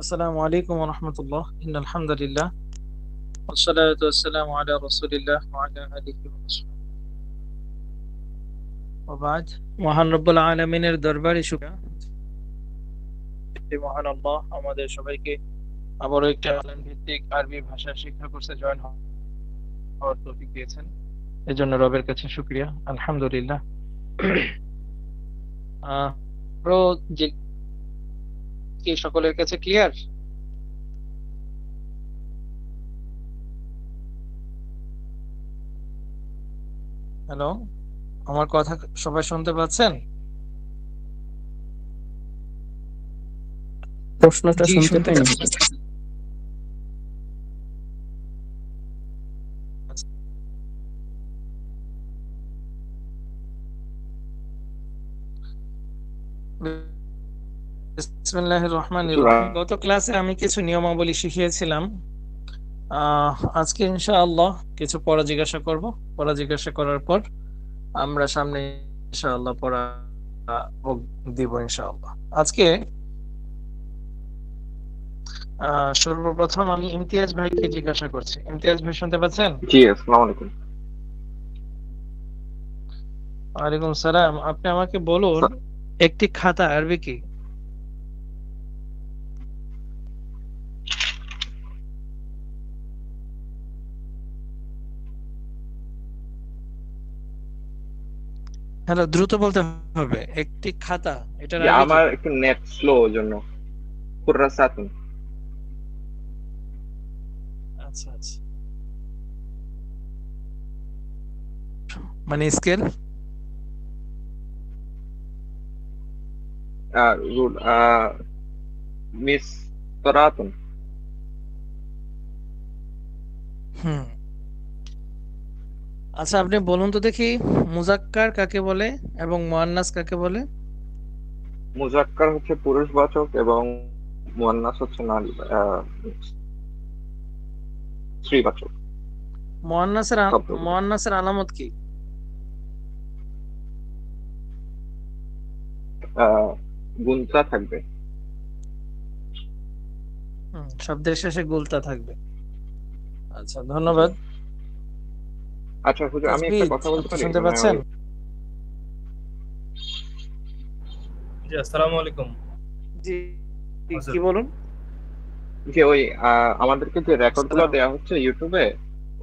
আসসালামু আলাইকুম ওয়া রাহমাতুল্লাহ। ইন্নাল হামদালিল্লাহ ওয়াস সালাতু ওয়াস সালামু আলা রাসূলিল্লাহ ওয়া আলা আলিহি ওয়া সাহবিহি ওয়া বা'দ। মহান রব্বুল আলামিনের দরবারে শুকরিয়া যে মহান আল্লাহ আমাদের সবাইকে আবারও একটা অনলাইন ভিত্তিক আরবি ভাষা শিক্ষা কোর্সে জয়েন হওয়ার তৌফিক দিয়েছেন। এজন্য রবের কাছে শুকরিয়া, আলহামদুলিল্লাহ। আরো যে কি সকলের কাছে ক্লিয়ার? হ্যালো, আমার কথা সবাই শুনতে পাচ্ছেন? প্রশ্নটা জি, শুনতে শুনতে পাইনি। পাচ্ছেন। বিসমিল্লাহির রহমানির হুজুর, রহিম। গত ক্লাসে আমি কিছু নিয়মাবলী শিখিয়েছিলাম। আজকে ইনশাআল্লাহ কিছু পড়া জিজ্ঞাসা করব। পড়া জিজ্ঞাসা করার পর আমরা সামনে ইনশাআল্লাহ পড়া দিব ইনশাআল্লাহ। আজকে সর্বপ্রথম আমি ইমতিয়াজ ভাইকে জিজ্ঞাসা করছি। ইমতিয়াজ ভাই শুনতে পাচ্ছেন? জি, আসসালামু আলাইকুম। ওয়ালাইকুম সালাম। আপনি আমাকে বলুন, স্যার, একটি খাতা আরবি কি? হ্যালো, দ্রুত বলতে হবে। একটি খাতা, এটার জি, আরবি কি? আমার একটু নেট স্লো ওই জন্য। কুররাসাতুন। আচ্ছা আচ্ছা, মানে স্কেল। রুল মিস তরাতুন। হুম, আচ্ছা আপনি বলুন তো দেখি, মুজাক্কার কাকে বলে এবং মুয়ান্নাস কাকে বলে? মুজাক্কার হচ্ছে পুরুষবাচক এবং মুয়ান্নাস হচ্ছে নারী স্ত্রীবাচক শব্দ। মুয়ান্নাসের আলামত কি? গুণটা থাকবে। শব্দের শেষে গুলতা থাকবে। আচ্ছা, জি। ধন্যবাদ। আচ্ছা হুজুর, আমি একটা তাজবিদ, কথা বলতে আপনি পারি? শুনতে মানে পাচ্ছেন? ওই জি, আসসালামু আলাইকুম। জি, হুজুর, কি বলুন? যে ওই আমাদেরকে যে রেকর্ড গুলো সালাম। দেওয়া হচ্ছে ইউটিউবে,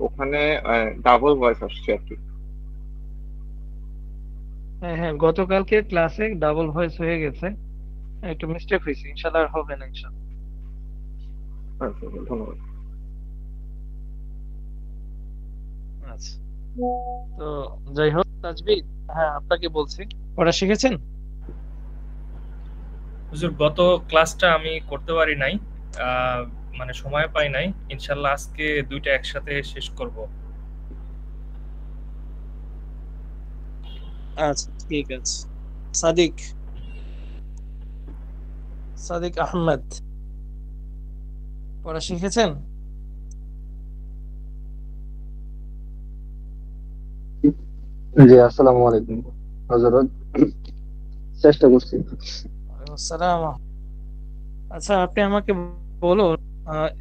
ওখানে ডাবল ভয়েস আসছে আর কি। হ্যাঁ হ্যাঁ, গতকালকে ক্লাসে ডাবল ভয়েস হয়ে গেছে, একটু মিস্টেক হয়েছে, ইনশাআল্লাহ আর হবে না ইনশাআল্লাহ। আচ্ছা, ধন্যবাদ। আচ্ছা, তো যাই হোক, তাজবিদ, হ্যাঁ আপনাকে বলছি, পড়া শিখেছেন? হুজুর গত ক্লাসটা আমি করতে পারি নাই, আহ, মানে সময় পাই নাই। ইনশাল্লাহ আজকে দুইটা একসাথে শেষ করব। আচ্ছা ঠিক আছে। সাদিক, সাদিক আহমেদ, পড়া শিখেছেন? জি, আসসালামু আলাইকুম হযরত। চেষ্টা করছি। ওয়ালাইকুম আসসালাম। আচ্ছা আপনি আমাকে বলুন,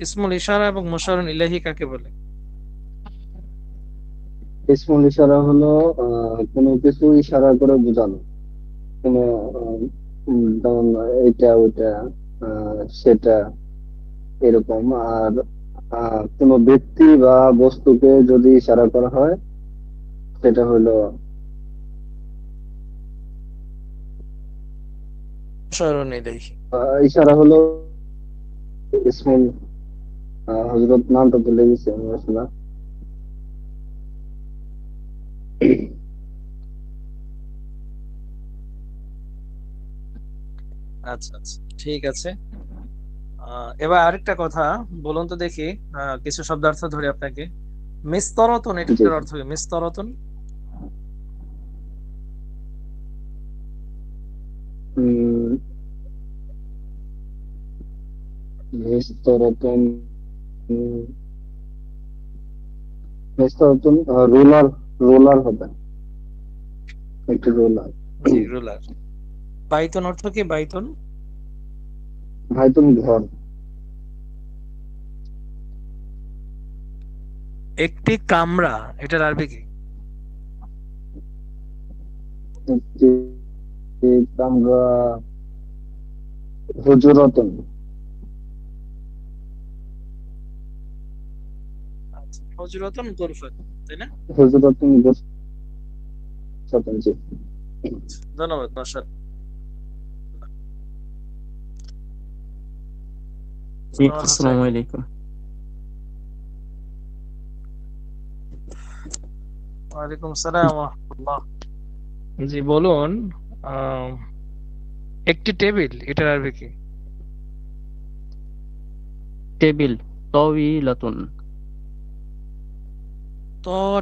ইসমুল ইশারা এবং মুশারুন ইলাহি কাকে বলে? ইসমুল ইশারা হলো কোনো কিছু ইশারা করে বোঝানো। কোনো যেমন এটা ওইটা, সেটা, এরকম। আর কোনো ব্যক্তি বা বস্তুকে যদি ইশারা করা হয়, সেটা হলো মুশারুন ইলাইহি। ইশারা হলো ইসমুল। হযরত নামটা ভুলে গেছি আমি আসলে। আচ্ছা আচ্ছা, ঠিক আছে। এবার আরেকটা কথা বলুন তো দেখি, কিছু শব্দার্থ ধরে আপনাকে। মিস্তরতন, জি, এটার অর্থ কি? মিস্তরতন উম, নিস্তরতন, নিস্তরতন রোলার, রোলার হবে, একটি রোলার। জি, রুলার। বাইতন অর্থ কি? বাইতন ভাইতুন ঘর। একটি কামরা এটার আরবি কি? একটি কামরা হুজরাতুন। আচ্ছা, হুজরাতুন গুরফাত, তাই না? হুজরাতুন গুরফাতুন, জি। ধন্যবাদ, মাশাআল্লাহ। জি, সানোয়ার হোসেন। আসসালামু আলাইকুম। ওয়ালাইকুম আসসালাম ওয়া রাহমাতুল্লাহ। জি বলুন, আম, একটি টেবিল এটার আরবি কি? টেবিল তাওয়িলাতুন।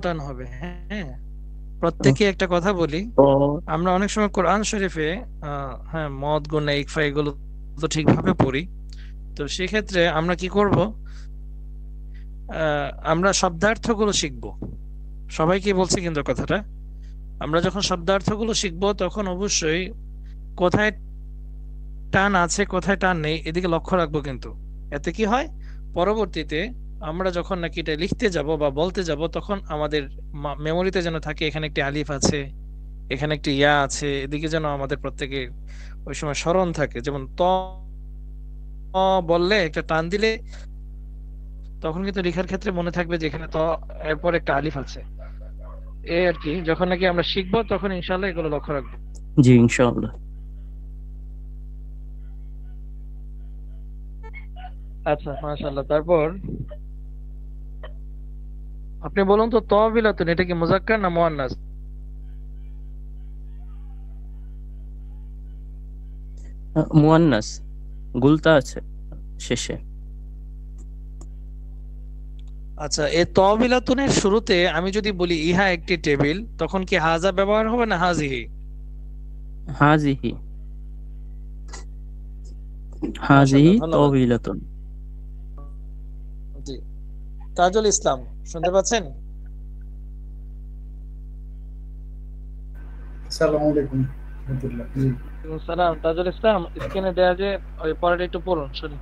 টান হবে, হ্যাঁ। প্রত্যেকে একটা কথা বলি, ত আমরা অনেক সময় কোরআন শরীফে হ্যাঁ মদ গুণ ইকফা এগুলো তো ঠিকভাবে পড়ি। তো সেক্ষেত্রে আমরা কি করব, আমরা শব্দার্থগুলো শিখব। সবাইকে বলছি কিন্তু কথাটা, আমরা যখন শব্দার্থগুলো শিখব তখন অবশ্যই কোথায় টান আছে কোথায় টান নেই এদিকে লক্ষ্য রাখবো। কিন্তু এতে কি হয়, পরবর্তীতে আমরা যখন নাকি এটা লিখতে যাব বা বলতে যাব তখন আমাদের মেমোরিতে যেন থাকে এখানে একটি আলিফ আছে, এখানে একটি ইয়া আছে, এদিকে যেন আমাদের প্রত্যেকে ওই সময় স্মরণ থাকে। যেমন বললে একটা টান দিলে তখন কিন্তু লেখার ক্ষেত্রে মনে থাকবে যে এখানে এরপর একটা আলিফ আছে। এই আর কি, যখন নাকি আমরা শিখবো তখন ইনশাল্লাহ এগুলো লক্ষ্য রাখবো। জি, ইনশাআল্লাহ। আচ্ছা, মাশাআল্লাহ। তারপর আপনি বলুন তো, তবিলাতুন এটা কি মুজাক্কার না মুয়ান্নাস? মুয়ান্নাস, গুলতা আছে শেষে। আচ্ছা, এই তবিলাতুনের শুরুতে আমি যদি বলি ইহা একটি টেবিল, তখন কি হাজা ব্যবহার হবে না হাজিহি? হাজিহি, হাজিহি মাশাআল্লাহ, ধন্যবাদ। তাওয়িলাতুন। জি, তাজুল ইসলাম শুনতে পাচ্ছেন? আসসালামু আলাইকুম রহমতুল্লাহ। জি, ওয়ালাইকুম সালাম। তাজুল ইসলাম, স্ক্রিনে দেয়া যে ওই পরেরটা একটু পড়ুন শুনি।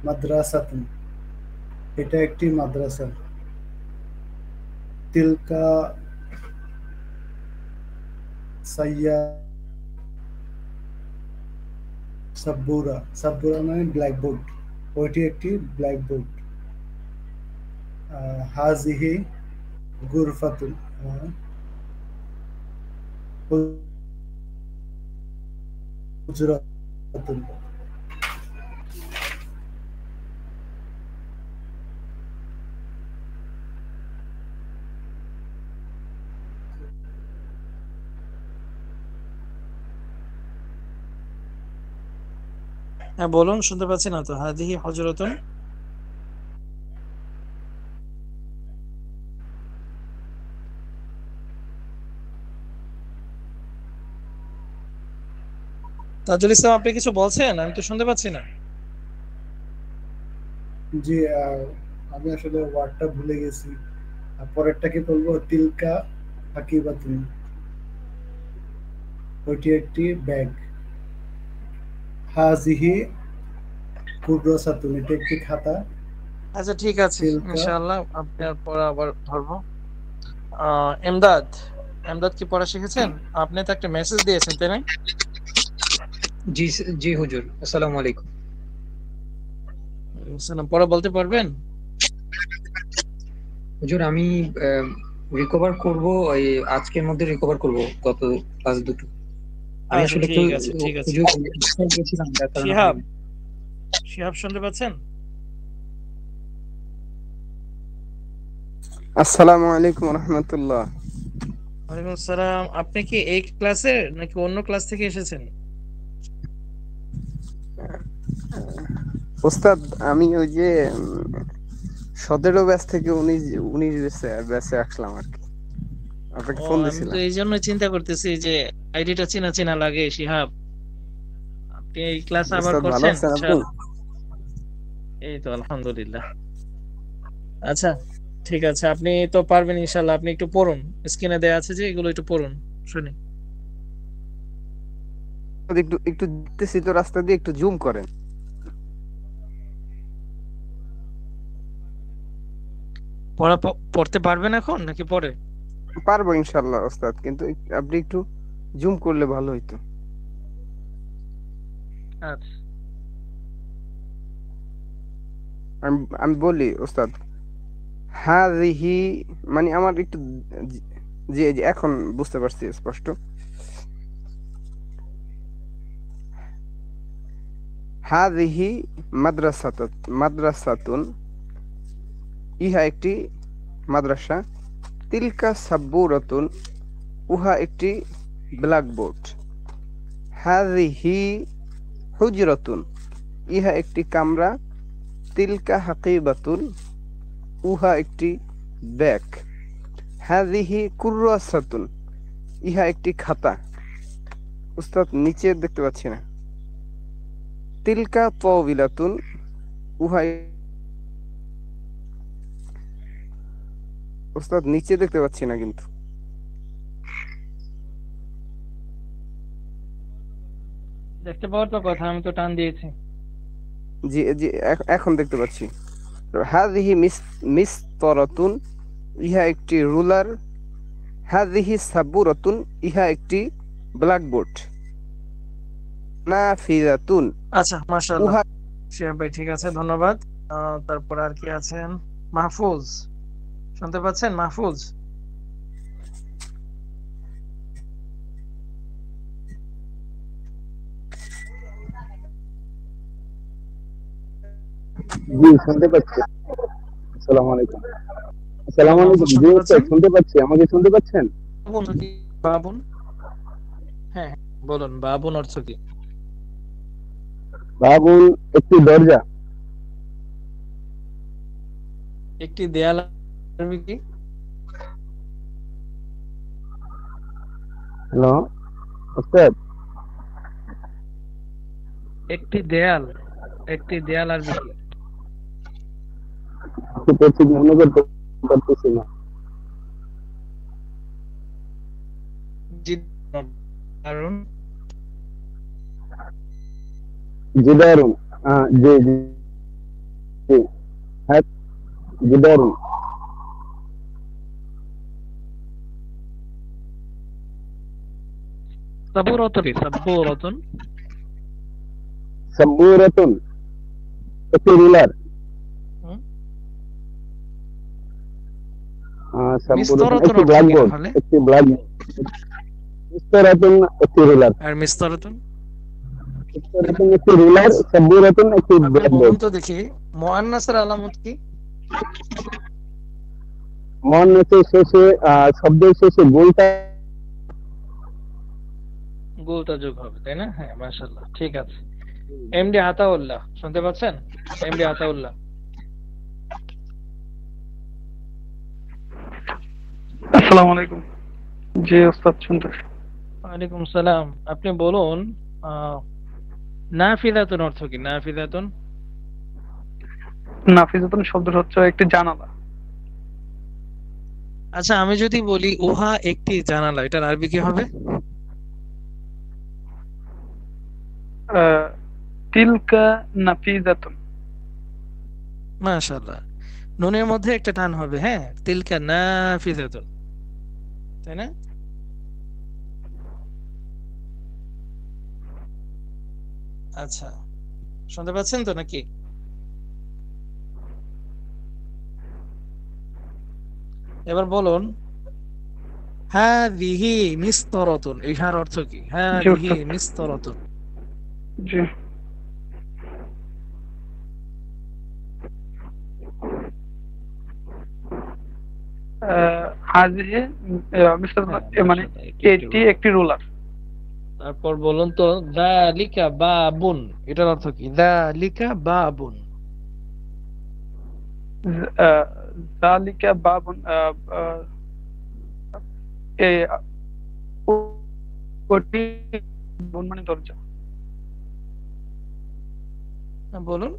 মাদ্রাসাতুন এটা একটি মাদ্রাসা। তিলকা সাইয়া সাব্বুরা, সাব্বুরা মানে ব্ল্যাকবোর্ড, ওইটি একটি ব্ল্যাকবোর্ড। হাজিহি গুরফাতুন, হুজরাতুন। হ্যাঁ বলুন, শুনতে পাচ্ছি না তো। হাদিহি হজরতুন। তাজুল ইসলাম, আপনি কিছু বলছেন? আমি তো শুনতে পাচ্ছি না। জি, আমি আসলে ওয়ার্ডটা ভুলে গেছি। পরেরটাকে বলবো তিলকা হাকিবাতুন, ওইটি একটি ব্যাগ। হাজিহি কুররাসাতুন, এটা একটি খাতা। আচ্ছা ঠিক আছে, তিলকা ইনশাআল্লাহ আপনার পড়া আবার ধরবো। এমদাদ, এমদাদ কি পড়া শিখেছেন? আপনি তো একটা মেসেজ দিয়েছেন, তাই না? জি জি হুজুর, আসসালামু আলাইকুম। সালাম, পড়া বলতে পারবেন? হুজুর আমি রিকভার করব, এই আজকের মধ্যে রিকভার করব গত ক্লাস দুটো। আমি আচ্ছা আসলে একটু ঠিক আছে, ঠিক আছে। হুজুর গেছিলাম, যার কারণে শিহাব, শিহাব শুনতে পাচ্ছেন? আসসালামু আলাইকুম রহমতুল্লাহ। ওয়ালাইকুম আসসালাম। আপনি কি এই ক্লাসে নাকি অন্য ক্লাস থেকে এসেছেন? ওস্তাদ, আমি ওই যে 17 ব্যাচ থেকে 19 ব্যাচে আসলাম আর কি। আপনাকে ও, ফোন আমি দিছিলাম। তো এই জন্য চিন্তা করতেছি যে আইডিটা চেনা চেনা লাগে। শিহাব, আপনি এই ক্লাস আবার ওস্তাদ ভালো করছেন? আছেন আপনি? এই তো আলহামদুলিল্লাহ। আচ্ছা ঠিক আছে, আপনি তো পারবেন ইনশাল্লাহ। আপনি একটু পড়ুন, স্ক্রিনে দেয়া আছে যে, এগুলো একটু পড়ুন শুনি। একটু একটু দেখতেছি তো রাস্তা দিয়ে, একটু জুম করেন। পড়তে পারবেন এখন নাকি পরে? পারবো ইনশাল্লাহ ওস্তাদ, কিন্তু আপনি একটু জুম করলে ভালো হইতো। আচ্ছা আমি আমি বলি ওস্তাদ, হাযিহি মানে আমার একটু জি জি এখন বুঝতে পারছি স্পষ্ট। হাযিহি মাদ্রাসাতুন, ইহা একটি মাদ্রাসা। তিলকা সাব্বুরাতুন, উহা একটি ব্ল্যাকবোর্ড। হাযিহি হুজরাতুন, ইহা একটি কামরা। তিলকা হাকিবাতুন, উহা একটি ব্যাগ। হাযিহি কুররাসাতুন, ইহা একটি খাতা। উস্তাদ নিচে দেখতে পাচ্ছি না। তিলকা তাওবিলাতুন, উহা উস্তাদ নিচে দেখতে পাচ্ছি না কিন্তু। দেখতে পাওয়ার তো কথা, আমি তো টান দিয়েছি। জি জি এখন দেখতে পাচ্ছি। হাযিহি মিসতারাতুন, ইহা একটি রুলার। হাযিহি সাব্বুরাতুন, ইহা একটি ব্ল্যাকবোর্ড। নাফিযাতুন, আচ্ছা মাশাআল্লাহ উহা শিহাব ভাই, ঠিক আছে, ধন্যবাদ। তারপর আর কি আছেন? মাহফুজ, শুনতে পাচ্ছেন মাহফুজ? জি শুনতে পাচ্ছি। আসসালামু আলাইকুম। আসসালামু আলাইকুম। জি শুনতে স্যার পাচ্ছেন? শুনতে পাচ্ছি, আমাকে শুনতে পাচ্ছেন? বাবুন কি? বাবুন, হ্যাঁ হ্যাঁ, বলুন বাবুন অর্থ কি? বাবুল একটি দরজা। একটি দেয়াল আরবি কি? হ্যালো ওস্তাদ, একটি দেয়াল আরবি কি? একটু ঠিক মনে করতে পারতেছি না। জি দারুন। জিদারুন, জি জি জি, হ্যাঁ জিদারুন। সাবুরাতুন কি? সাবুরাতুন সাব্বুরাতুন একটি রুলার। হুম? সাব্বুরাতুন মিসতারাতুন একটি অর্থ কি ব্ল্যাকবোর্ড, তাহলে? একটি ব্ল্যাকবোর্ড। মিসতারাতুন একটি রুলার। আর মিসতারাতুন? মিসতারাতুন একটি রুলার, সাব্বুরাতুন একটি আপনি বলুন ব্ল্যাকবোর্ড। তো দেখি মুআন্নাসের আলামত কি? মুআন্নাসের শেষে শব্দের শেষে গোলটা গোলটা যোগ হবে, তাই না? হ্যাঁ মাশাআল্লাহ, ঠিক আছে। এমডি আতাউল্লাহ, শুনতে পাচ্ছেন? এমডি আতাউল্লাহ। আসসালামু আলাইকুম। জি ওস্তাদ শুনতেছি। ওয়ালাইকুম সালাম। আপনি বলুন নাফিদাতুন অর্থ কি? নাফিদাতুন? নাফিজাতুন শব্দটা হচ্ছে একটি জানালা। আচ্ছা আমি যদি বলি উহা একটি জানালা, এটার আরবি কি হবে? তিলকা নাফিজাতুন। মাশাআল্লাহ, নুনের মধ্যে একটা টান হবে, হ্যাঁ, তিলকা নাফিদাতুন, তাই না? আচ্ছা, শুনতে পাচ্ছেন তো নাকি? এবার বলুন হাযিহি মিসতারাতুন, ইহার অর্থ কি? জি হাযিহি ওস্তাদ। মিসতারাতুন। জি হাযিহি মিস্টার হ্যাঁ মানে মাশাআল্লাহ, এটি একটি রুলার। তারপর বলুন তো যালিকা বাবুন, এটার অর্থ কি? যালিকা বাবুন। যালিকা বাবুন, ওটি বাবুন মানে দরজা। বলুন।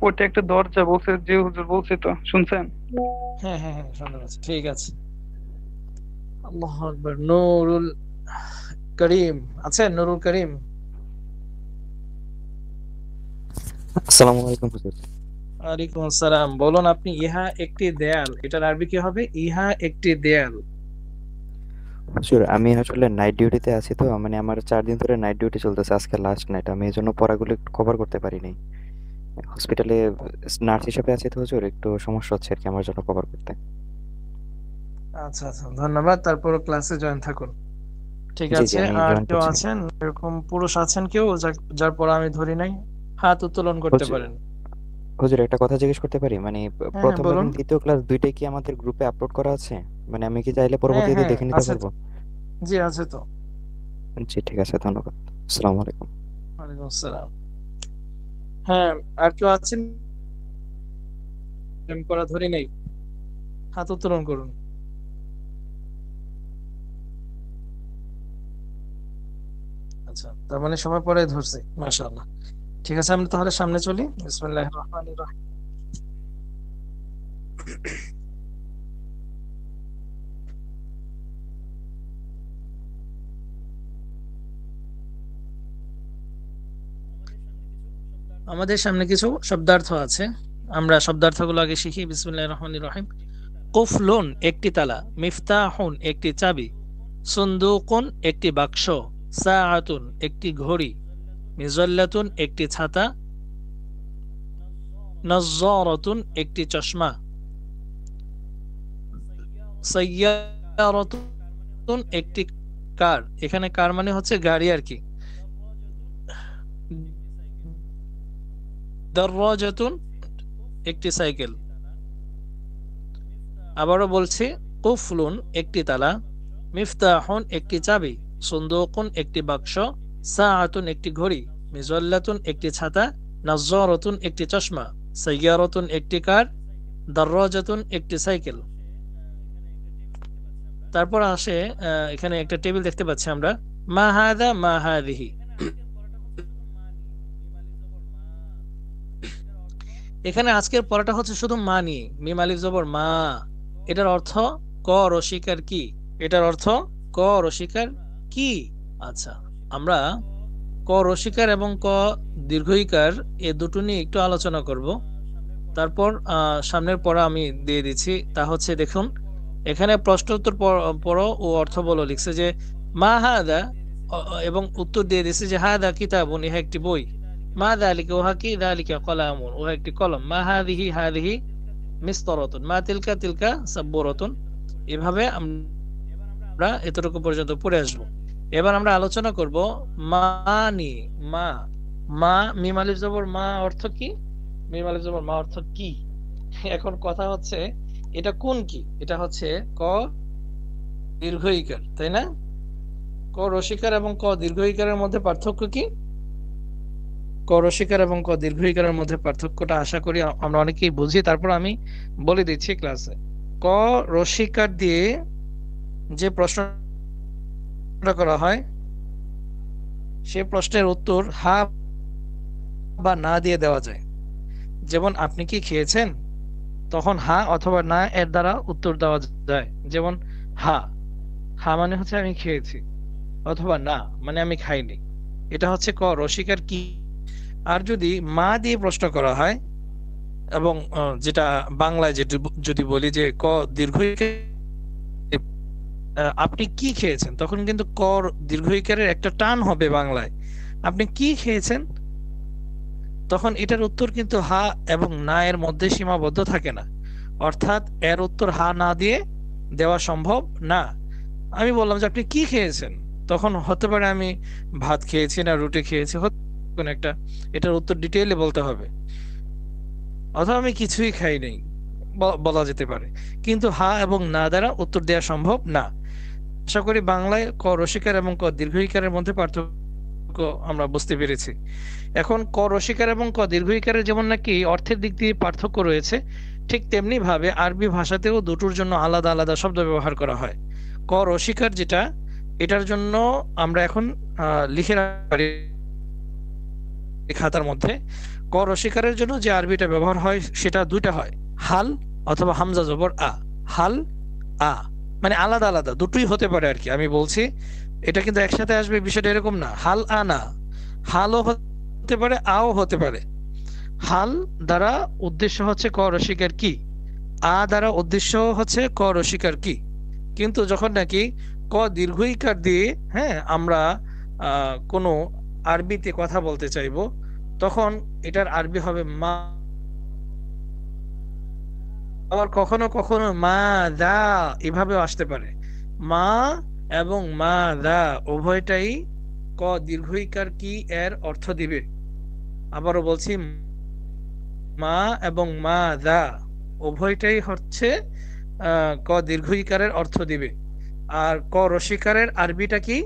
ওটা একটা দরজা বলছে, যে হুজুর বলছে তো শুনছেন? হ্যাঁ হ্যাঁ হ্যাঁ, শুনতে পাচ্ছি, ঠিক আছে। আল্লাহু আকবার। নুরুল করিম আছেন? নুরুল করিম, আসসালামু আলাইকুম হুজুর। ওয়ালাইকুম আসসালাম। বলুন আপনি। ইহা একটি দেয়াল, এটার আরবি কি হবে? ইহা একটি দেয়াল। হুজুর আমি আসলে নাইট ডিউটিতে আছি, তো মানে আমার 4 দিন ধরে নাইট ডিউটি চলতেছে, আজকে লাস্ট নাইট। আমি এজন্য পড়াগুলো একটু কভার করতে পারিনি। হসপিটালে নার্স হিসেবে আছি তো হুজুর, একটু সমস্যা হচ্ছে আর কি আমার জন্য কভার করতে। আচ্ছা আচ্ছা, ধন্যবাদ। তারপর ক্লাসে জয়েন থাকুন। ঠিক জি, জি আছে। আমি আর জয়েন কেউ করছি। আছেন এরকম পুরুষ আছেন কেউ যার পর আমি ধরি নাই? হাত উত্তোলন করতে হুজুর পারেন। হুজুর একটা কথা জিজ্ঞেস করতে পারি? মানে হ্যাঁ হ্যাঁ, প্রথম এবং বলুন। দ্বিতীয় ক্লাস দুইটাই কি আমাদের গ্রুপে আপলোড করা আছে? মানে আমি কি চাইলে হ্যাঁ পরবর্তীতে হ্যাঁ, দেখে নিতে আছে তো। পারবো? জি আছে তো। জি ঠিক আছে, ধন্যবাদ। আসসালামু আলাইকুম। ওয়ালাইকুম আসসালাম। হ্যাঁ, আর কেউ আছেন? আমি পড়া ধরি নাই, হাত উত্তোলন করুন। আচ্ছা, তার মানে সবাই পড়াই ধরছে, মাশাআল্লাহ। ঠিক আছে, আমরা তাহলে সামনে চলি। বিসমিল্লাহির রহমানির রহিম। আমাদের সামনে কিছু শব্দার্থ আছে, আমরা শব্দার্থগুলো আগে শিখি। বিসমিল্লাহির রহমানির রহিম। কুফলুন একটি তালা, মিফতাহুন একটি চাবি, সুন্দুকুন একটি বাক্স, সাআতুন একটি ঘড়ি, মিজাল্লাতুন একটি ছাতা, নাজ্জারাতুন একটি চশমা, সাইয়ারাতুন একটি কার। এখানে কার মানে হচ্ছে গাড়ি আর কি। দাররাজাতুন একটি সাইকেল। আবারও বলছি, কুফলুন একটি তালা, মিফতাহুন একটি চাবি, সুন্দুকুন একটি বাক্স, সাআতুন একটি ঘড়ি, মিজাল্লাতুন একটি ছাতা, নাজ্জারাতুন একটি চশমা, সাইয়ারাতুন একটি কার, দাররাজাতুন একটি সাইকেল। তারপর আসে এখানে একটা টেবিল দেখতে পাচ্ছি আমরা। মা হাদা মা হাদিহি। এখানে আজকের পড়াটা হচ্ছে শুধু মা নিয়ে, মিম আলিফ জবর মা। এটার অর্থ ক রসিকার কি। এটার অর্থ ক রসিকার কি। আচ্ছা, আমরা ক রসিকার এবং ক দীর্ঘইকার এ দুটো নিয়ে একটু আলোচনা করব। তারপর সামনের পড়া আমি দিয়ে দিচ্ছি। তা হচ্ছে দেখুন, এখানে প্রশ্ন উত্তর পড়ো ও অর্থ বলো লিখছে যে মা হাদা, এবং উত্তর দিয়ে দিচ্ছে যে হাদা কিতাবুন, ইহা একটি বই। মা যালিকা, উহা কি। যালিকা কলামুন, উহা একটি কলম। মা হাদিহি, হাদিহি মিসতারাতুন। মা তিলকা, তিলকা সাব্বুরাতুন। এভাবে আমরা এতটুকু পর্যন্ত পড়ে আসবো। এবার আমরা আলোচনা করব মা নিয়ে। মা, মা মিম আলিফ জবর মা অর্থ কি? মিম আলিফ জবর মা অর্থ কি? এখন কথা হচ্ছে এটা কোন কি? এটা হচ্ছে ক দীর্ঘইকার, তাই না? ক রসিকার এবং ক দীর্ঘইকারের মধ্যে পার্থক্য কি? ক রসিকার এবং ক দীর্ঘইকারের মধ্যে পার্থক্যটা আশা করি আমরা অনেকেই বুঝি। তারপর আমি বলে দিচ্ছি ক্লাসে। ক রসিকার দিয়ে যে প্রশ্নটা করা হয়, সে প্রশ্নের উত্তর হা বা না দিয়ে দেওয়া যায়। যেমন আপনি কি খেয়েছেন, তখন হা অথবা না এর দ্বারা উত্তর দেওয়া যায়। যেমন হা, হা মানে হচ্ছে আমি খেয়েছি, অথবা না মানে আমি খাইনি। এটা হচ্ছে ক রসিকার কি। আর যদি মা দিয়ে প্রশ্ন করা হয়, এবং যেটা বাংলায় যদি বলি যে ক দীর্ঘইকার আপনি কি খেয়েছেন, তখন কিন্তু ক দীর্ঘইকারের একটা টান হবে বাংলায়। আপনি কি খেয়েছেন, তখন এটার উত্তর কিন্তু হা এবং না এর মধ্যে সীমাবদ্ধ থাকে না। অর্থাৎ এর উত্তর হা না দিয়ে দেওয়া সম্ভব না। আমি বললাম যে আপনি কি খেয়েছেন, তখন হতে পারে আমি ভাত খেয়েছি না রুটি খেয়েছি, কোন একটা, এটার উত্তর ডিটেইলে বলতে হবে। অথবা আমি কিছুই খাই নাই বলা যেতে পারে, কিন্তু হা এবং না দ্বারা উত্তর দেওয়া সম্ভব না। আশা করি বাংলায় ক রসিকার এবং ক দীর্ঘইকারের মধ্যে পার্থক্য আমরা বুঝতে পেরেছি। এখন ক রসিকার এবং ক দীর্ঘইকারের যেমন নাকি অর্থের দিক দিয়ে পার্থক্য রয়েছে, ঠিক তেমনি ভাবে আরবি ভাষাতেও দুটোর জন্য আলাদা আলাদা শব্দ ব্যবহার করা হয়। ক রসিকার যেটা, এটার জন্য আমরা এখন লিখে রাখি খাতার মধ্যে। ক রসিকারের জন্য যে আরবিটা ব্যবহার হয় সেটা দুইটা হয়, হাল অথবা হামজা জবর আ। হাল আ, মানে আলাদা আলাদা দুটোই হতে পারে আর কি। আমি বলছি এটা কিন্তু একসাথে আসবে বিষয়টা এরকম না। হাল আনা, হালও হতে পারে, আও হতে পারে। হাল দ্বারা উদ্দেশ্য হচ্ছে ক রসিকার কি, আ দ্বারা উদ্দেশ্য হচ্ছে ক রসিকার কি। কিন্তু যখন নাকি ক দীর্ঘইকার দিয়ে হ্যাঁ আমরা কোনো আরবিতে কথা বলতে চাইবো, তখন এটার আরবি হবে মা। আবার কখনো কখনো মা দা এভাবেও আসতে পারে। মা এবং মা দা উভয়টাই ক দীর্ঘইকার কি এর অর্থ দিবে। আবারও বলছি, মা এবং মা দা উভয়টাই হচ্ছে ক দীর্ঘইকারের অর্থ দিবে। আর ক রসিকারের আরবিটা কি?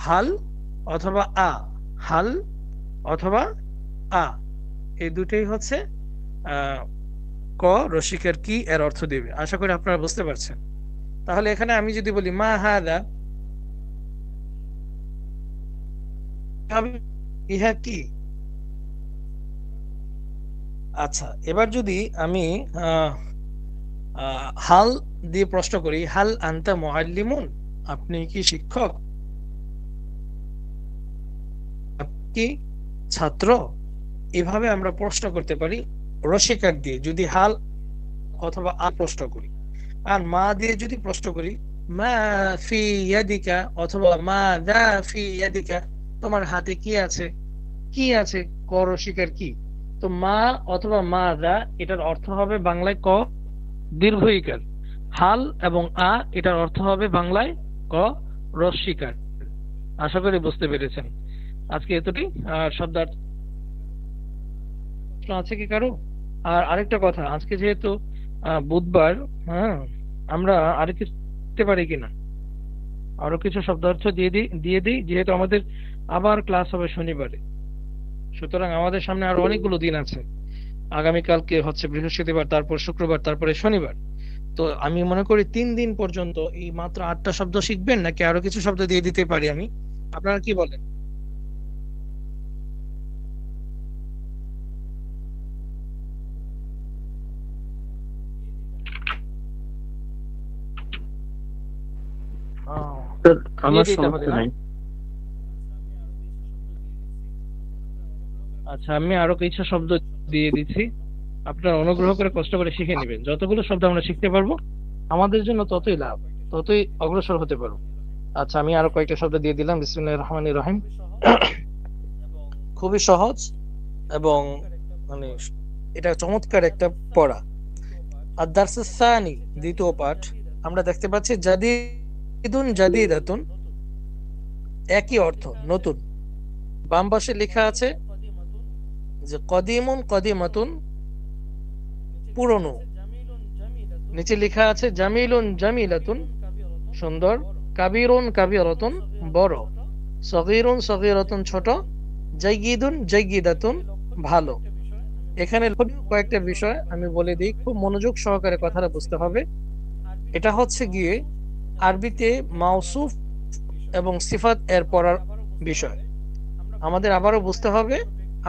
হাল অথবা আ, হাল অথবা আ, এই দুটোই হচ্ছে ক রসিকার কি এর অর্থ দিবে। আশা করি আপনারা বুঝতে পারছেন। তাহলে এখানে আমি যদি বলি মা হাদা, ইহা কি? আচ্ছা, এবার যদি আমি হাল দিয়ে প্রশ্ন করি, হাল আনতা মুআল্লিমুন, আপনি কি শিক্ষক? কি ছাত্র? এভাবে আমরা প্রশ্ন করতে পারি রসিকার দিয়ে যদি হাল অথবা আ প্রশ্ন করি। আর মা দিয়ে যদি প্রশ্ন করি, মা ফি ইয়াদিকা অথবা মা দা ফি ইয়াদিকা, তোমার হাতে কি আছে? কি আছে? ক রসিকার কি। তো মা অথবা মা দা এটার অর্থ হবে বাংলায় ক দীর্ঘইকার। হাল এবং আ এটার অর্থ হবে বাংলায় ক রসিকার। আশা করি বুঝতে পেরেছেন। আজকে এতটাই। শব্দার্থ আছে কি কারো? আর আরেকটা কথা, আজকে যেহেতু বুধবার, হ্যাঁ, আমরা আরো কিছু দিতে পারি কিনা, আরো কিছু শব্দার্থ দিয়ে দিই যেহেতু আমাদের আবার ক্লাস হবে শনিবারে। সুতরাং আমাদের সামনে আরো অনেকগুলো দিন আছে। আগামীকালকে হচ্ছে বৃহস্পতিবার, তারপর শুক্রবার, তারপরে শনিবার। তো আমি মনে করি 3 দিন পর্যন্ত এই মাত্র 8টা শব্দ শিখবেন, নাকি আরো কিছু শব্দ দিয়ে দিতে পারি আমি? আপনারা কি বলেন? আমার সমস্যা নাই। আচ্ছা, আমি আরো কিছু শব্দ দিয়ে দিচ্ছি, আপনারা অনুগ্রহ করে কষ্ট করে শিখে নেবেন। যতগুলো শব্দ আমরা শিখতে পারবো আমাদের জন্য ততই লাভ, ততই অগ্রসর হতে পারবো। আচ্ছা, আমি আরো কয়েকটা শব্দ দিয়ে দিলাম। বিসমিল্লাহির রহমানির রহিম। খুবই সহজ এবং মানে এটা চমৎকার একটা পড়া। আর দারসুস সানি, দ্বিতীয় পাঠ, আমরা দেখতে পাচ্ছি জাদিদুন জাদিদাতুন, একই অর্থ, নতুন। বাম পাশে লেখা আছে যে কদিমুন কদিমাতুন, পুরনো। নিচে লেখা আছে জামিলুন জামিলাতুন, সুন্দর। কাবিরুন কাবিরাতুন, বড়। সগীরুন সগীরাতুন, ছোট। জাইয়িদুন জাইয়িদাতুন, ভালো। এখানে কয়েকটা বিষয় আমি বলে দিই, খুব মনোযোগ সহকারে কথাটা বুঝতে হবে। এটা হচ্ছে গিয়ে আরবিতে মাউসুফ এবং সিফাত এর পড়ার বিষয়। আমাদের আবারও বুঝতে হবে,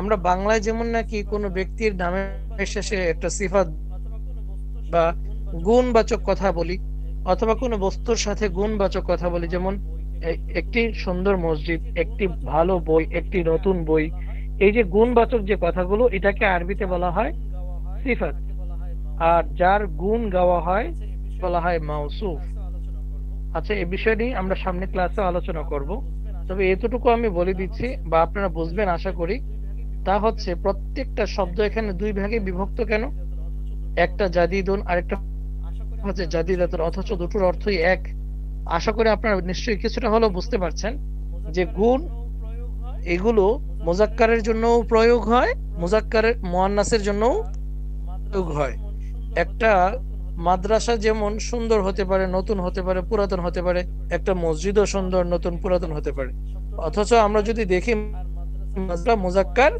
আমরা বাংলায় যেমন নাকি কোনো ব্যক্তির নামের শেষে একটা সিফাত বা গুণবাচক কথা বলি, অথবা কোনো বস্তুর সাথে গুণবাচক কথা বলি, যেমন একটি সুন্দর মসজিদ, একটি ভালো বই, একটি নতুন বই। এই যে গুণবাচক যে কথাগুলো, এটাকে আরবিতে বলা হয় সিফাত। আর যার গুণ গাওয়া হয় বলা হয় মাউসুফ। আচ্ছা, এই বিষয় নিয়ে আমরা সামনে ক্লাসে আলোচনা করব। তবে এতটুকু আমি বলে দিচ্ছি বা আপনারা বুঝবেন আশা করি, তা হচ্ছে প্রত্যেকটা শব্দ এখানে দুই ভাগে বিভক্ত কেন? একটা জাদিদুন, আরেকটা হচ্ছে জাদিদাতুন, অথচ দুটোর অর্থই এক। আশা করি আপনারা নিশ্চয়ই কিছুটা হলেও বুঝতে পারছেন যে গুণ এগুলো মুজাক্কারের জন্যও প্রয়োগ হয়, মুজাক্কারের মুয়ান্নাসের জন্যও প্রয়োগ হয়। একটা মাদ্রাসা যেমন সুন্দর হতে পারে, নতুন হতে পারে, পুরাতন হতে পারে, একটা মসজিদও সুন্দর, নতুন, পুরাতন হতে পারে। অথচ আমরা যদি দেখি মুজাক্কার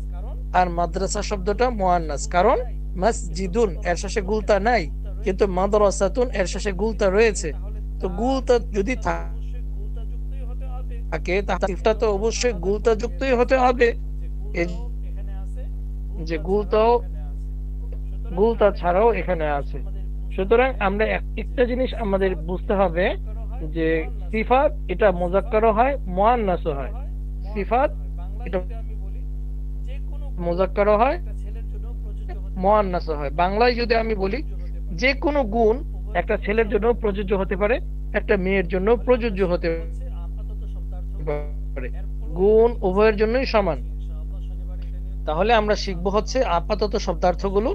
আর মাদ্রাসা শব্দটা মুয়ান্নাস, কারণ মসজিদুন এর শেষে গুলতা নাই, কিন্তু মাদ্রাসাতুন এর শেষে গুলতা রয়েছে। তো গুলতা যদি থাকে তাহলে তো অবশ্যই গুলতা যুক্তই হতে হবে। যে গুলতা ছাড়াও এখানে আছে। সুতরাং আমরা একটা জিনিস আমাদের বুঝতে হবে, যে সিফাত এটা মুজাক্কারও হয় মুআন্নাসও হয়। সিফাত এটা মুজাক্কারও হয় মুআন্নাসও হয়। বাংলায় যদি আমি বলি যে কোনো গুণ একটা ছেলের জন্য প্রযোজ্য হতে পারে, একটা মেয়ের জন্য প্রযোজ্য হতে পারে, গুণ উভয়ের জন্যই সমান। তাহলে আমরা শিখবো হচ্ছে আপাতত শব্দার্থগুলো,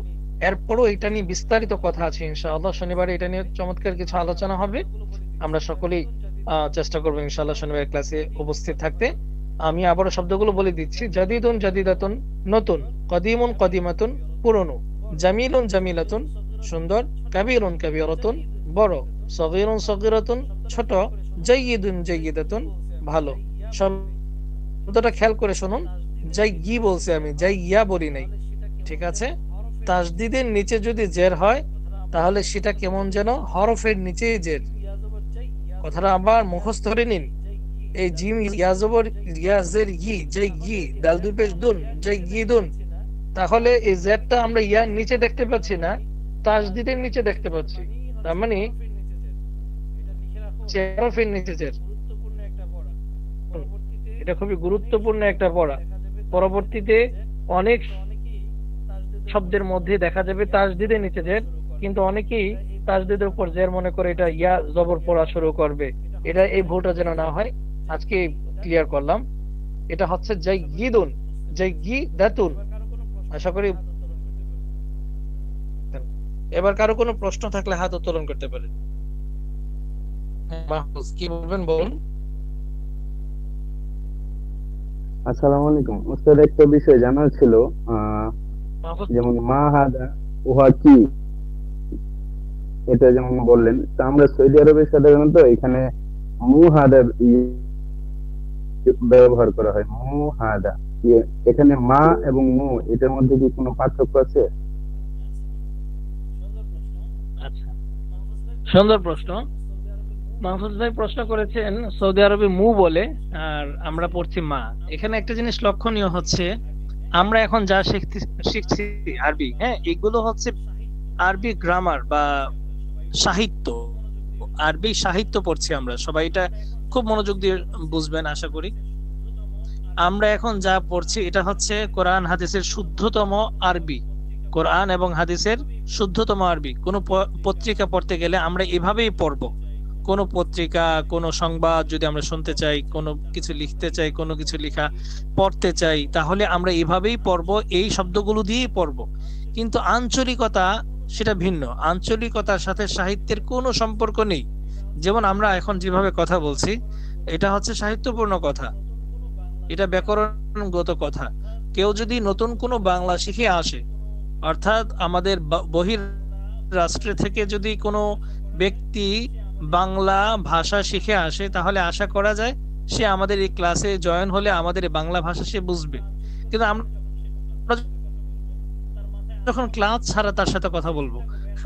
এরপরও এটা নিয়ে বিস্তারিত কথা আছে ইনশাআল্লাহ। শনিবারে এটা নিয়ে চমৎকার কিছু আলোচনা হবে, আমরা সকলেই চেষ্টা করবো ইনশাআল্লাহ শনিবার ক্লাসে উপস্থিত থাকতে। আমি আবারও শব্দগুলো বলে দিচ্ছি। জাদিদুন জাদিদাতুন নতুন, কদিমুন কদিমাতুন পুরনো, জামিলুন জামিলাতুন সুন্দর, কাবীরুন কাবীরাতুন বড়, সগীরুন সগীরাতুন ছোট, জাইয়িদুন জাইয়িদাতুন ভালো। শব্দটা খেয়াল করে শুনুন, জাইয়ি বলছি আমি, জাইয়্যা বলি নাই, ঠিক আছে? তাসদিদের নিচে যদি জের হয় তাহলে সেটা কেমন যেন হরফের নিচে জের। কথাটা আবার মুখস্থ করে নিন। এই জিম ইয়াজবর ইয়াজের ই, জাইয়ি, দাল দুই পেশ দুন, জাইয়িদুন। তাহলে এই জেরটা আমরা ইয়ার নিচে দেখতে পাচ্ছি না, তাসদিদের নিচে দেখতে পাচ্ছি। তার মানে হরফের নিচে জের। এটা খুবই গুরুত্বপূর্ণ একটা পড়া। পরবর্তীতে অনেক শব্দের মধ্যে দেখা যাবে তাসদিদের নিচে জের, কিন্তু অনেকেই তাসদিদের উপর জের মনে করে এটা ইয়া জবর পড়া শুরু করবে। এটা এই ভুলটা যেন না হয়, আজকে ক্লিয়ার করলাম। এটা হচ্ছে জাইয়িদুন, জাইয়িদাতুন। আশা করি এবার কারো কোনো প্রশ্ন থাকলে হাত উত্তোলন করতে পারেন। মাহফুজ কি বলবেন বলুন। আসসালামু আলাইকুম উস্তাদ, একটা বিষয় জানার ছিল, যেমন মা হাদা উহা কি, এটা যেমন বললেন। তা আমরা সৌদি আরবে সাধারণত এখানে মুহাদা ব্যবহার করা হয়, মুহাদা। এখানে মা এবং মু এটার মধ্যে কি কোনো পার্থক্য আছে? আচ্ছা, সুন্দর প্রশ্ন। মাহফুজ ভাই প্রশ্ন করেছেন সৌদি আরবে মু বলে আর আমরা পড়ছি মা। এখানে একটা জিনিস লক্ষণীয় হচ্ছে, আমরা এখন যা শিখছি আরবি, হ্যাঁ, এগুলো হচ্ছে আরবি গ্রামার বা সাহিত্য, আরবি সাহিত্য পড়ছি আমরা সবাই। এটা খুব মনোযোগ দিয়ে বুঝবেন আশা করি। আমরা এখন যা পড়ছি এটা হচ্ছে কোরআন হাদিসের শুদ্ধতম আরবি, কোরআন এবং হাদিসের শুদ্ধতম আরবি। কোনো পত্রিকা পড়তে গেলে আমরা এভাবেই পড়বো। কোনো পত্রিকা, কোনো সংবাদ যদি আমরা শুনতে চাই, কোনো কিছু লিখতে চাই, কোনো কিছু লেখা পড়তে চাই, তাহলে আমরা এভাবেই পড়বো, এই শব্দগুলো দিয়েই পড়বো। কিন্তু আঞ্চলিকতা সেটা ভিন্ন, আঞ্চলিকতার সাথে সাহিত্যের কোনো সম্পর্ক নেই। যেমন আমরা এখন যেভাবে কথা বলছি এটা হচ্ছে সাহিত্যপূর্ণ কথা, এটা ব্যাকরণগত কথা। কেউ যদি নতুন কোনো বাংলা শিখে আসে, অর্থাৎ আমাদের বহির রাষ্ট্র থেকে যদি কোনো ব্যক্তি বাংলা ভাষা শিখে আসে, তাহলে আশা করা যায় সে আমাদের এই ক্লাসে জয়েন হলে আমাদের বাংলা ভাষা সে বুঝবে। কিন্তু আমরা যখন ক্লাস ছাড়া তার সাথে কথা বলবো,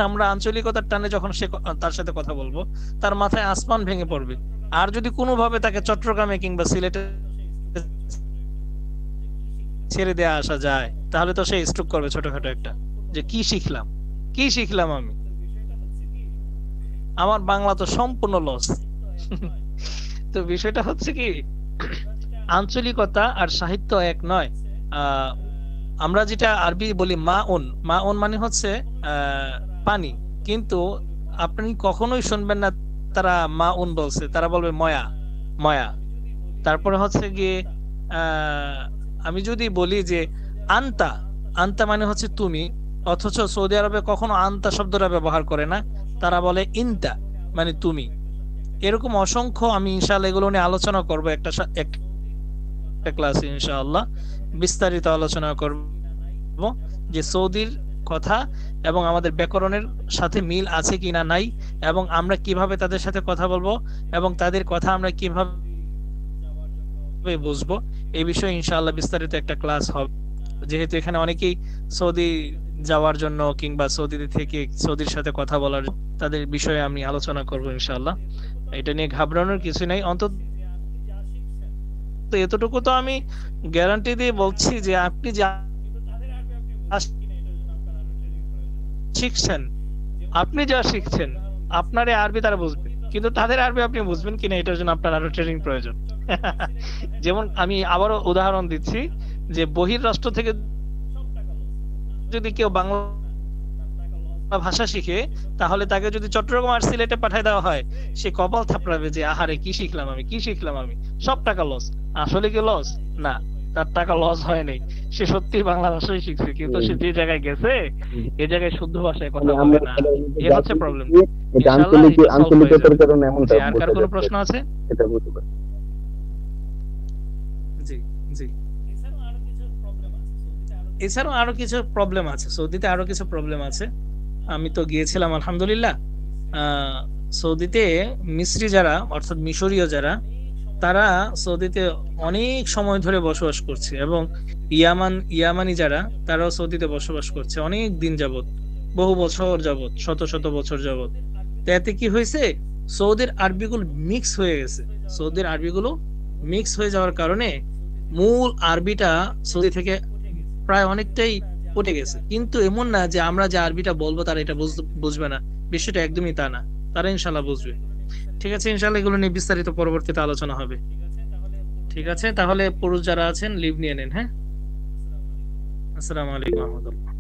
আমরা আঞ্চলিকতার টানে যখন সে তার সাথে কথা বলবো, তার মাথায় আসমান ভেঙে পড়বে। আর যদি কোনোভাবে তাকে চট্টগ্রামে কিংবা সিলেটে ছেড়ে দেয়া আসা যায়, তাহলে তো সে স্ট্রোক করবে ছোটখাটো একটা, যে কি শিখলাম আমি, আমার বাংলা তো সম্পূর্ণ লস। তো বিষয়টা হচ্ছে কি, আঞ্চলিকতা আর সাহিত্য এক নয়। আমরা যেটা আরবি বলি মাউন, মাউন মানে হচ্ছে পানি, কিন্তু আপনি কখনোই শুনবেন না তারা মাউন বলছে, তারা বলবে ময়া ময়া। তারপরে হচ্ছে গিয়ে আমি যদি বলি যে আন্তা, আন্তা মানে হচ্ছে তুমি, অথচ সৌদি আরবে কখনো আন্তা শব্দটা ব্যবহার করে না, তারা বলে ইনতা মানে তুমি। এরকম অসংখ্য, আমি ইনশাআল্লাহ এগুলো নিয়ে আলোচনা করব একটা ক্লাসে ইনশাআল্লাহ বিস্তারিত আলোচনা করব যে সৌদির কথা এবং আমাদের ব্যাকরণের সাথে মিল আছে কিনা নাই, এবং আমরা কিভাবে তাদের সাথে কথা বলবো এবং তাদের কথা আমরা কিভাবে বুঝবো, এই বিষয়ে ইনশাআল্লাহ বিস্তারিত একটা ক্লাস হবে। যেহেতু এখানে অনেকেই সৌদি যাওয়ার জন্য কিংবা সৌদিতে থেকে সৌদির সাথে কথা বলার, তাদের বিষয়ে আমি আলোচনা করব ইনশাআল্লাহ। এটা নিয়ে ঘাবড়ানোর কিছু নাই। অন্তত এতটুকু তো আমি গ্যারান্টি দিয়ে বলছি যে আপনি যা শিখছেন, আপনারে আরবি তারা বুঝবে। কিন্তু তাদের আরবি আপনি বুঝবেন কিনা এটার জন্য আপনার আরো ট্রেনিং প্রয়োজন। যেমন আমি আবারও উদাহরণ দিচ্ছি যে বহির্রাষ্ট্র থেকে যদি কেউ বাংলা ভাষা শিখে তাহলে তাকে যদি চট্টগ্রাম আর সিলেটে পাঠায় দেওয়া হয় সে কপাল থাপড়াবে যে আহারে কি শিখলাম আমি, সব টাকা লস। আসলে কি লস? না, তার টাকা লস হয় নাই, সে সত্যি বাংলা ভাষাই শিখছে, কিন্তু সে যে জায়গায় গেছে এই জায়গায় শুদ্ধ ভাষায় কথা বলে না, এর হচ্ছে প্রবলেম। আঞ্চলিকতার কারণে এমনটা আর কার কোনো প্রশ্ন আছে? এটা বুঝতে পারি। জি জি, এছাড়াও আরো কিছু প্রবলেম আছে সৌদিতে, আরো কিছু প্রবলেম আছে। আমি তো গিয়েছিলাম আলহামদুলিল্লাহ। সৌদিতে মিশরি যারা অর্থাৎ মিশরীয় যারা তারা সৌদিতে অনেক সময় ধরে বসবাস করছে, এবং ইয়ামানি যারা তারাও সৌদিতে বসবাস করছে অনেক দিন যাবত, বহু বছর যাবত, শত শত বছর যাবত। তো এতে কি হয়েছে, সৌদির আরবিগুলো মিক্স হয়ে গেছে। সৌদির আরবিগুলো মিক্স হয়ে যাওয়ার কারণে মূল আরবিটা সৌদি থেকে প্রায় অনেকটাই উঠে গেছে। কিন্তু এমন না যে আমরা যে আরবিটা বলবো তারা এটা বুঝবে না, বিষয়টা একদমই তা না, তারা ইনশাল্লাহ বুঝবে। ঠিক আছে, ইনশাল্লাহ এগুলো নিয়ে বিস্তারিত পরবর্তীতে আলোচনা হবে। ঠিক আছে, তাহলে পুরুষ যারা আছেন লিভ নিয়ে নেন। হ্যাঁ, আসসালামু আলাইকুম ওয়া রাহমাতুল্লাহ।